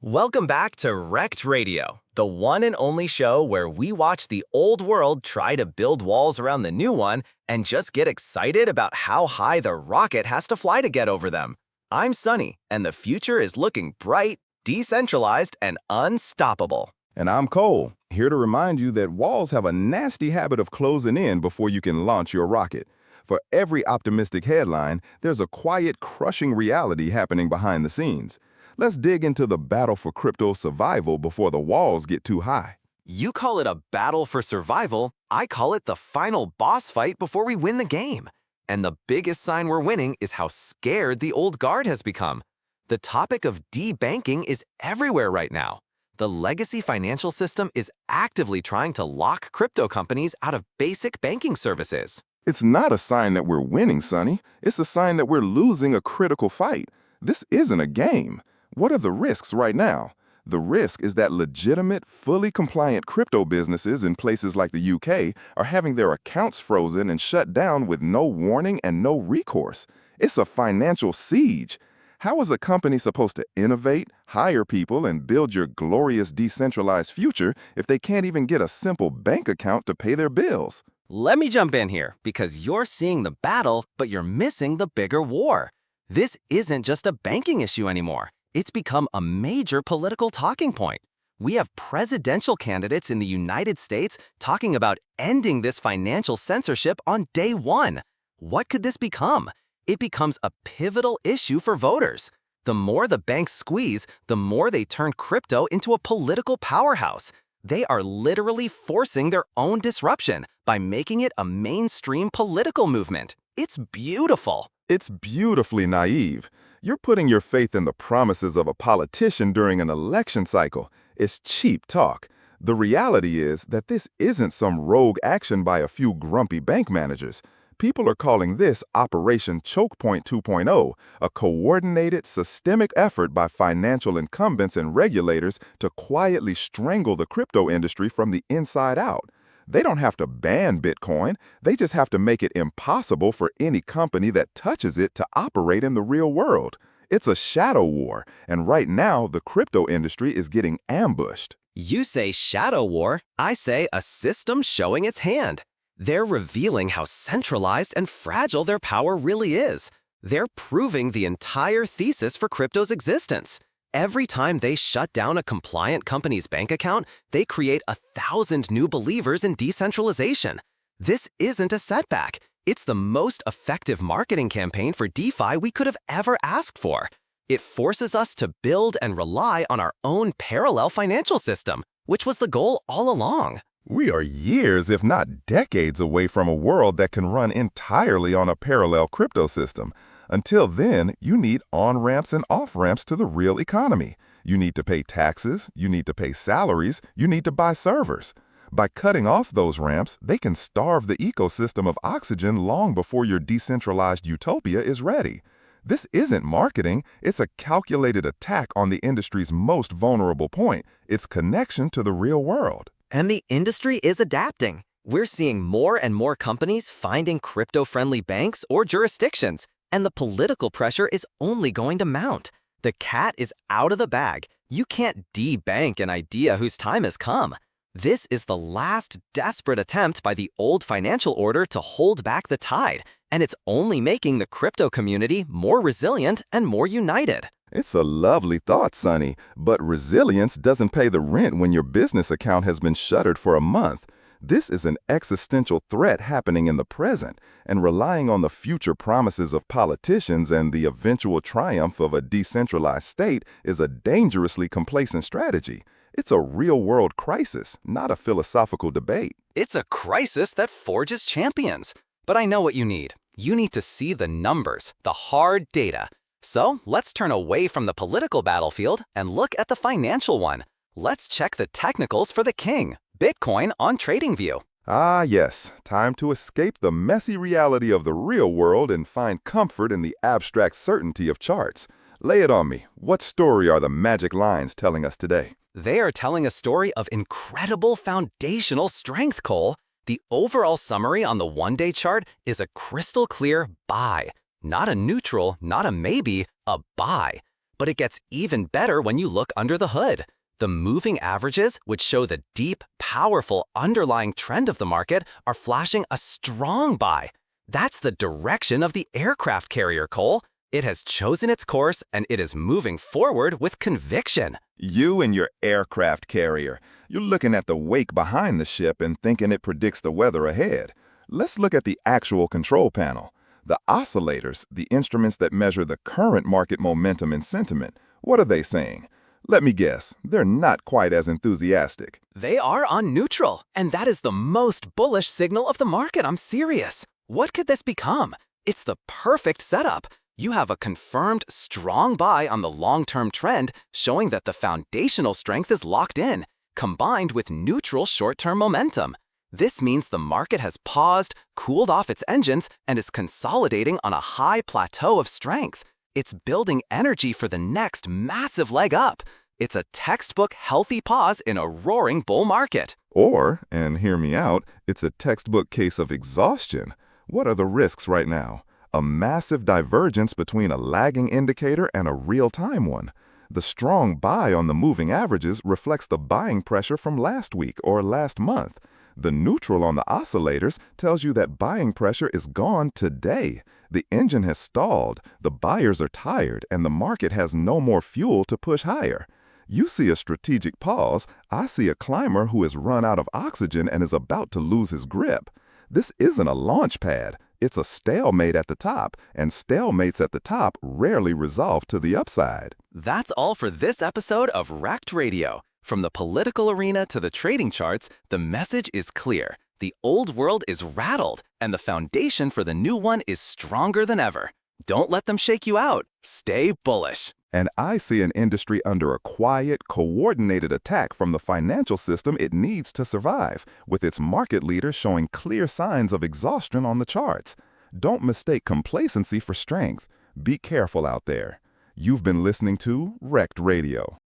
Welcome back to Rekt Radio, the one and only show where we watch the old world try to build walls around the new one and just get excited about how high the rocket has to fly to get over them. I'm Sunny, and the future is looking bright, decentralized, and unstoppable. And I'm Cole, here to remind you that walls have a nasty habit of closing in before you can launch your rocket. For every optimistic headline, there's a quiet, crushing reality happening behind the scenes. Let's dig into the battle for crypto survival before the walls get too high. You call it a battle for survival, I call it the final boss fight before we win the game. And the biggest sign we're winning is how scared the old guard has become. The topic of debanking is everywhere right now. The legacy financial system is actively trying to lock crypto companies out of basic banking services. It's not a sign that we're winning, Sonny. It's a sign that we're losing a critical fight. This isn't a game. What are the risks right now? The risk is that legitimate, fully compliant crypto businesses in places like the UK are having their accounts frozen and shut down with no warning and no recourse. It's a financial siege. How is a company supposed to innovate, hire people, and build your glorious decentralized future if they can't even get a simple bank account to pay their bills? Let me jump in here, because you're seeing the battle, but you're missing the bigger war. This isn't just a banking issue anymore. It's become a major political talking point. We have presidential candidates in the United States talking about ending this financial censorship on day one. What could this become? It becomes a pivotal issue for voters. The more the banks squeeze, the more they turn crypto into a political powerhouse. They are literally forcing their own disruption by making it a mainstream political movement. It's beautiful. It's beautifully naive. You're putting your faith in the promises of a politician during an election cycle. It's cheap talk. The reality is that this isn't some rogue action by a few grumpy bank managers. People are calling this Operation Choke Point 2.0, a coordinated, systemic effort by financial incumbents and regulators to quietly strangle the crypto industry from the inside out. They don't have to ban Bitcoin. They just have to make it impossible for any company that touches it to operate in the real world. It's a shadow war, and right now the crypto industry is getting ambushed. You say shadow war, I say a system showing its hand. They're revealing how centralized and fragile their power really is. They're proving the entire thesis for crypto's existence. Every time they shut down a compliant company's bank account, they create 1,000 new believers in decentralization. This isn't a setback. It's the most effective marketing campaign for DeFi we could have ever asked for. It forces us to build and rely on our own parallel financial system, which was the goal all along. We are years, if not decades, away from a world that can run entirely on a parallel crypto system. Until then, you need on-ramps and off-ramps to the real economy. You need to pay taxes, you need to pay salaries, you need to buy servers. By cutting off those ramps, they can starve the ecosystem of oxygen long before your decentralized utopia is ready. This isn't marketing, it's a calculated attack on the industry's most vulnerable point, its connection to the real world. And the industry is adapting. We're seeing more and more companies finding crypto-friendly banks or jurisdictions, and the political pressure is only going to mount. The cat is out of the bag. You can't debank an idea whose time has come. This is the last desperate attempt by the old financial order to hold back the tide, and it's only making the crypto community more resilient and more united. It's a lovely thought, Sonny, but resilience doesn't pay the rent when your business account has been shuttered for a month. This is an existential threat happening in the present, and relying on the future promises of politicians and the eventual triumph of a decentralized state is a dangerously complacent strategy. It's a real-world crisis, not a philosophical debate. It's a crisis that forges champions. But I know what you need. You need to see the numbers, the hard data. So let's turn away from the political battlefield and look at the financial one. Let's check the technicals for the king, Bitcoin on TradingView. Ah, yes. Time to escape the messy reality of the real world and find comfort in the abstract certainty of charts. Lay it on me. What story are the magic lines telling us today? They are telling a story of incredible foundational strength, Cole. The overall summary on the one-day chart is a crystal clear buy. Not a neutral, not a maybe, a buy. But it gets even better when you look under the hood. The moving averages, which show the deep, powerful underlying trend of the market, are flashing a strong buy. That's the direction of the aircraft carrier, Cole. It has chosen its course, and it is moving forward with conviction. You and your aircraft carrier. You're looking at the wake behind the ship and thinking it predicts the weather ahead. Let's look at the actual control panel. The oscillators, the instruments that measure the current market momentum and sentiment. What are they saying? Let me guess, they're not quite as enthusiastic. They are on neutral, and that is the most bullish signal of the market. I'm serious. What could this become? It's the perfect setup. You have a confirmed strong buy on the long-term trend, showing that the foundational strength is locked in, combined with neutral short-term momentum. This means the market has paused, cooled off its engines, and is consolidating on a high plateau of strength. It's building energy for the next massive leg up. It's a textbook healthy pause in a roaring bull market. Or, and hear me out, it's a textbook case of exhaustion. What are the risks right now? A massive divergence between a lagging indicator and a real-time one. The strong buy on the moving averages reflects the buying pressure from last week or last month. The neutral on the oscillators tells you that buying pressure is gone today. The engine has stalled, the buyers are tired, and the market has no more fuel to push higher. You see a strategic pause, I see a climber who has run out of oxygen and is about to lose his grip. This isn't a launch pad. It's a stalemate at the top, and stalemates at the top rarely resolve to the upside. That's all for this episode of Rekt Radio. From the political arena to the trading charts, the message is clear. The old world is rattled, and the foundation for the new one is stronger than ever. Don't let them shake you out. Stay bullish. And I see an industry under a quiet, coordinated attack from the financial system it needs to survive, with its market leaders showing clear signs of exhaustion on the charts. Don't mistake complacency for strength. Be careful out there. You've been listening to Rekt Radio.